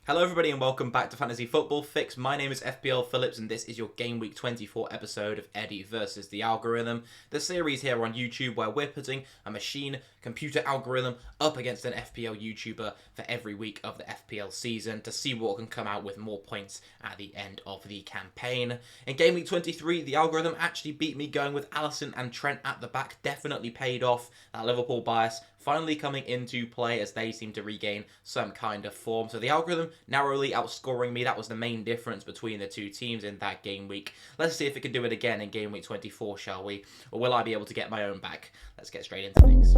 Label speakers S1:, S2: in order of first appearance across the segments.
S1: Hello everybody and welcome back to Fantasy Football Fix. My name is FPL Phillips and this is your Game Week 24 episode of Eddie versus the Algorithm, the series here on YouTube where we're putting a machine computer algorithm up against an FPL YouTuber for every week of the FPL season to see what can come out with more points at the end of the campaign. In Game Week 23, the algorithm actually beat me going with Alisson and Trent at the back, definitely paid off. That Liverpool bias finally coming into play as they seem to regain some kind of form. So the algorithm narrowly outscoring me. That was the main difference between the two teams in that game week. Let's see if it can do it again in game week 24, shall we? Or will I be able to get my own back? Let's get straight into things.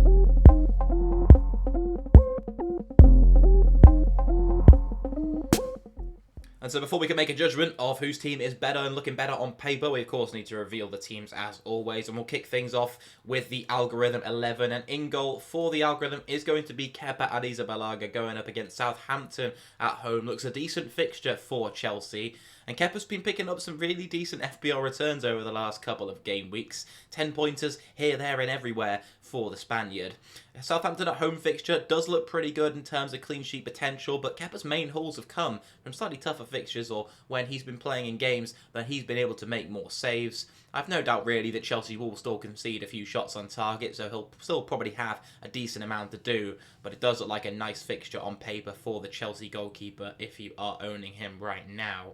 S1: And so before we can make a judgment of whose team is better and looking better on paper, we of course need to reveal the teams as always. And we'll kick things off with the algorithm 11. And in goal for the algorithm is going to be Kepa Arrizabalaga going up against Southampton at home. Looks a decent fixture for Chelsea. And Kepa's been picking up some really decent FPL returns over the last couple of game weeks. 10 pointers here, there and everywhere for the Spaniard. Southampton at home fixture does look pretty good in terms of clean sheet potential, but Kepa's main hauls have come from slightly tougher fixtures or when he's been playing in games that he's been able to make more saves. I've no doubt really that Chelsea will still concede a few shots on target, so he'll still probably have a decent amount to do, but it does look like a nice fixture on paper for the Chelsea goalkeeper if you are owning him right now.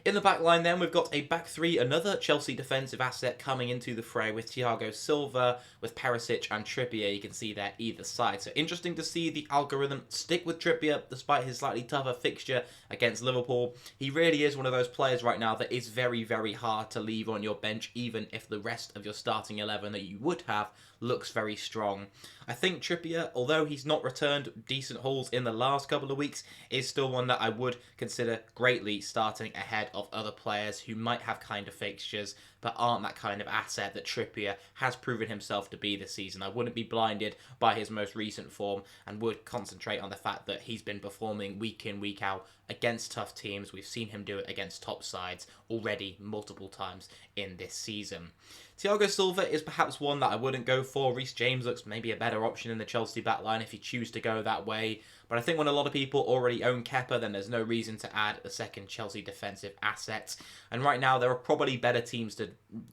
S1: In the back line then, we've got a back three, another Chelsea defensive asset coming into the fray with Thiago Silva, with Perisic and Trippier. You can see there either side. So interesting to see the algorithm stick with Trippier despite his slightly tougher fixture against Liverpool. He really is one of those players right now that is very, very hard to leave on your bench, even if the rest of your starting 11 that you would have looks very strong. I think Trippier, although he's not returned decent hauls in the last couple of weeks, is still one that I would consider greatly starting ahead of other players who might have kind of fixtures but aren't that kind of asset that Trippier has proven himself to be this season. I wouldn't be blinded by his most recent form and would concentrate on the fact that he's been performing week in, week out against tough teams. We've seen him do it against top sides already multiple times in this season. Thiago Silva is perhaps one that I wouldn't go for. Reece James looks maybe a better option in the Chelsea backline if you choose to go that way. But I think when a lot of people already own Kepa, then there's no reason to add a second Chelsea defensive asset. And right now, there are probably better teams to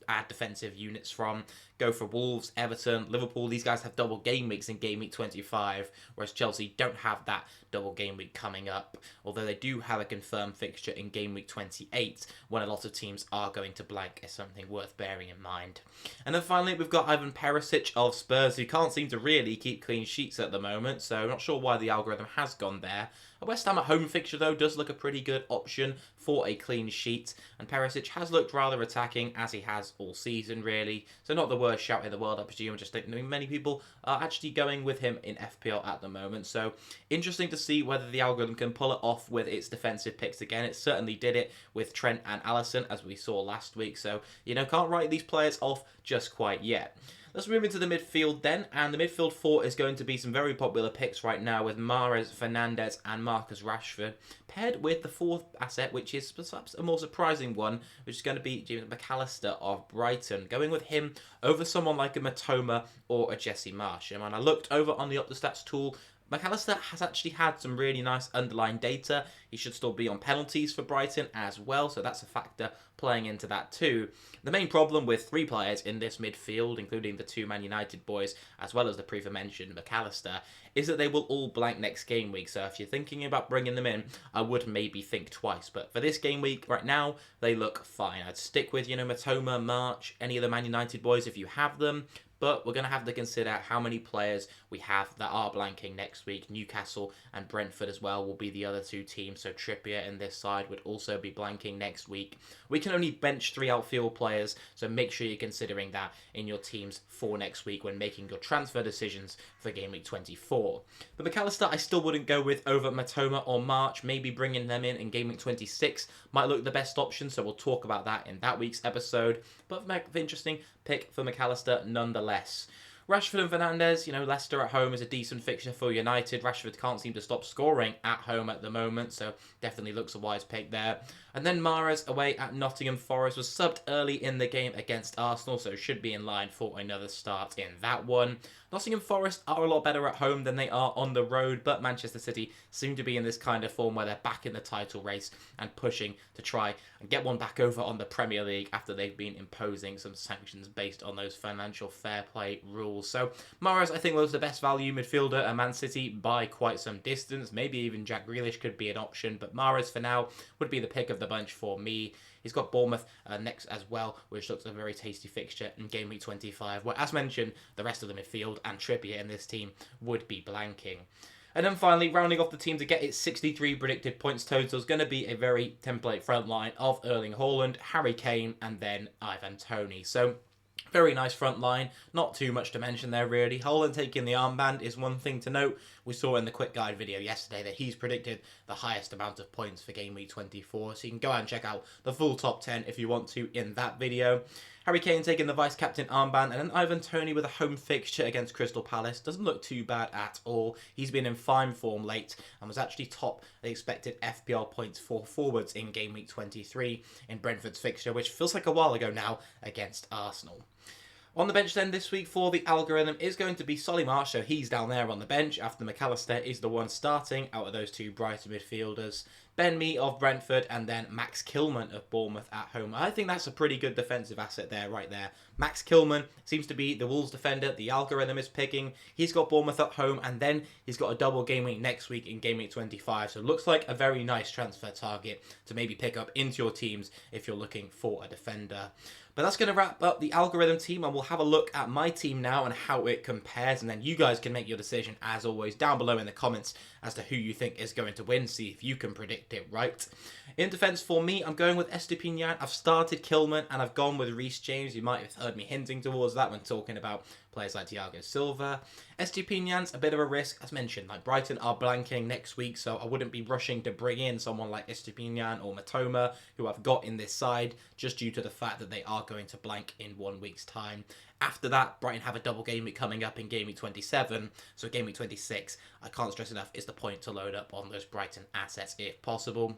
S1: add defensive units from. Go for Wolves, Everton, Liverpool. These guys have double game weeks in game week 25, whereas Chelsea don't have that double game week coming up. Although they do have a confirmed fixture in game week 28, when a lot of teams are going to blank, is something worth bearing in mind. And then finally, we've got Ivan Perisic of Spurs, who can't seem to really keep clean sheets at the moment, so I'm not sure why the algorithm has gone there. A West Ham at home fixture, though, does look a pretty good option for a clean sheet, and Perisic has looked rather attacking, as he has all season, really, so not the worst shout in the world, I presume. I just think many people are actually going with him in FPL at the moment, so interesting to see whether the algorithm can pull it off with its defensive picks again. It certainly did it with Trent and Alisson, as we saw last week, so, can't write these players off just quite yet. Let's move into the midfield then, and the midfield four is going to be some very popular picks right now with Mahrez, Fernandes and Marcus Rashford, paired with the fourth asset, which is perhaps a more surprising one, which is going to be James McAllister of Brighton, going with him over someone like a Matoma or a Jesse Marsh. And when I looked over on the OptaStats tool, McAllister has actually had some really nice underlying data. He should still be on penalties for Brighton as well, so that's a factor playing into that too. The main problem with three players in this midfield, including the two Man United boys, as well as the previously mentioned McAllister, is that they will all blank next game week. So if you're thinking about bringing them in, I would maybe think twice. But for this game week, right now, they look fine. I'd stick with, Matoma, March, any of the Man United boys if you have them. But we're going to have to consider how many players we have that are blanking next week. Newcastle and Brentford as well will be the other two teams. So Trippier in this side would also be blanking next week. We can only bench 3 outfield players, so make sure you're considering that in your teams for next week when making your transfer decisions for Game Week 24. But McAllister I still wouldn't go with over Matoma or March. Maybe bringing them in Game Week 26 might look the best option, so we'll talk about that in that week's episode. But interesting pick for McAllister nonetheless. Rashford and Fernandes, Leicester at home is a decent fixture for United. Rashford can't seem to stop scoring at home at the moment, so definitely looks a wise pick there. And then Mahrez away at Nottingham Forest was subbed early in the game against Arsenal, so should be in line for another start in that one. Nottingham Forest are a lot better at home than they are on the road, but Manchester City seem to be in this kind of form where they're back in the title race and pushing to try and get one back over on the Premier League after they've been imposing some sanctions based on those financial fair play rules. So Mahrez, I think, was the best value midfielder at Man City by quite some distance. Maybe even Jack Grealish could be an option, but Mahrez for now would be the pick of the bunch for me. He's got Bournemouth next as well, which looks a very tasty fixture in game week 25, where, as mentioned, the rest of the midfield and Trippier in this team would be blanking. And then finally, rounding off the team to get its 63 predicted points total is going to be a very template front line of Erling Haaland, Harry Kane, and then Ivan Toney. So very nice front line. Not too much to mention there, really. Haaland taking the armband is one thing to note. We saw in the quick guide video yesterday that he's predicted the highest amount of points for game week 24. So you can go out and check out the full top 10 if you want to in that video. Harry Kane taking the vice-captain armband, and then Ivan Toney with a home fixture against Crystal Palace. Doesn't look too bad at all. He's been in fine form late and was actually top the expected FPL points for forwards in game week 23 in Brentford's fixture, which feels like a while ago now, against Arsenal. On the bench then this week for the algorithm is going to be Solly March, so he's down there on the bench after McAllister is the one starting out of those two Brighton midfielders. Ben Mee of Brentford and then Max Kilman of Bournemouth at home. I think that's a pretty good defensive asset there, right there. Max Kilman seems to be the Wolves defender the algorithm is picking. He's got Bournemouth at home and then he's got a double game week next week in game week 25. So it looks like a very nice transfer target to maybe pick up into your teams if you're looking for a defender. But that's going to wrap up the algorithm team, and we'll have a look at my team now and how it compares, and then you guys can make your decision, as always, down below in the comments as to who you think is going to win. See if you can predict it right. In defence for me, I'm going with Estepinian. I've started Kilman, and I've gone with Reece James. You might have heard me hinting towards that when talking about players like Thiago Silva. Estepinian's a bit of a risk, as mentioned. Like Brighton are blanking next week, so I wouldn't be rushing to bring in someone like Estepinian or Matoma, who I've got in this side, just due to the fact that they are going to blank in 1 week's time. After that, Brighton have a double game week coming up in game week 27, so game week 26, I can't stress enough, is the point to load up on those Brighton assets if possible.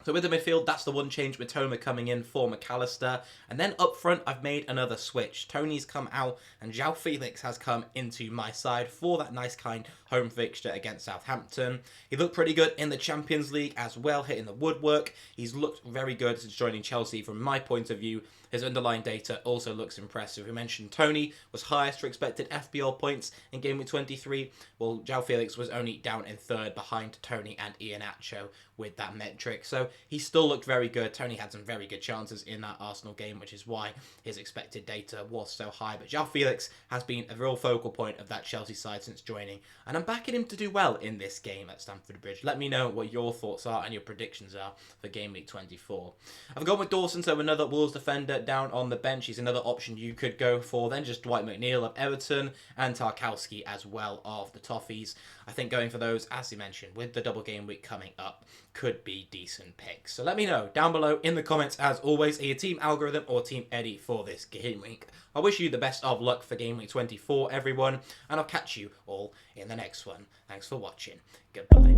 S1: So with the midfield, that's the one change with Toma coming in for McAllister. And then up front, I've made another switch. Tony's come out and João Felix has come into my side for that nice kind home fixture against Southampton. He looked pretty good in the Champions League as well, hitting the woodwork. He's looked very good since joining Chelsea from my point of view. His underlying data also looks impressive. We mentioned Tony was highest for expected FPL points in game week 23, while João Felix was only down in third behind Tony and Iheanacho with that metric. So he still looked very good. Tony had some very good chances in that Arsenal game, which is why his expected data was so high. But João Felix has been a real focal point of that Chelsea side since joining, and I'm backing him to do well in this game at Stamford Bridge. Let me know what your thoughts are and your predictions are for game week 24. I've gone with Dawson, so another Wolves defender down on the bench. He's another option you could go for. Then just Dwight McNeil of Everton and Tarkowski as well of the Toffees. I think going for those, as you mentioned, with the double game week coming up, could be decent picks. So let me know down below in the comments, as always, are you team algorithm or team Eddie for this game week? I wish you the best of luck for game week 24, everyone, and I'll catch you all in the next one. Thanks for watching. Goodbye.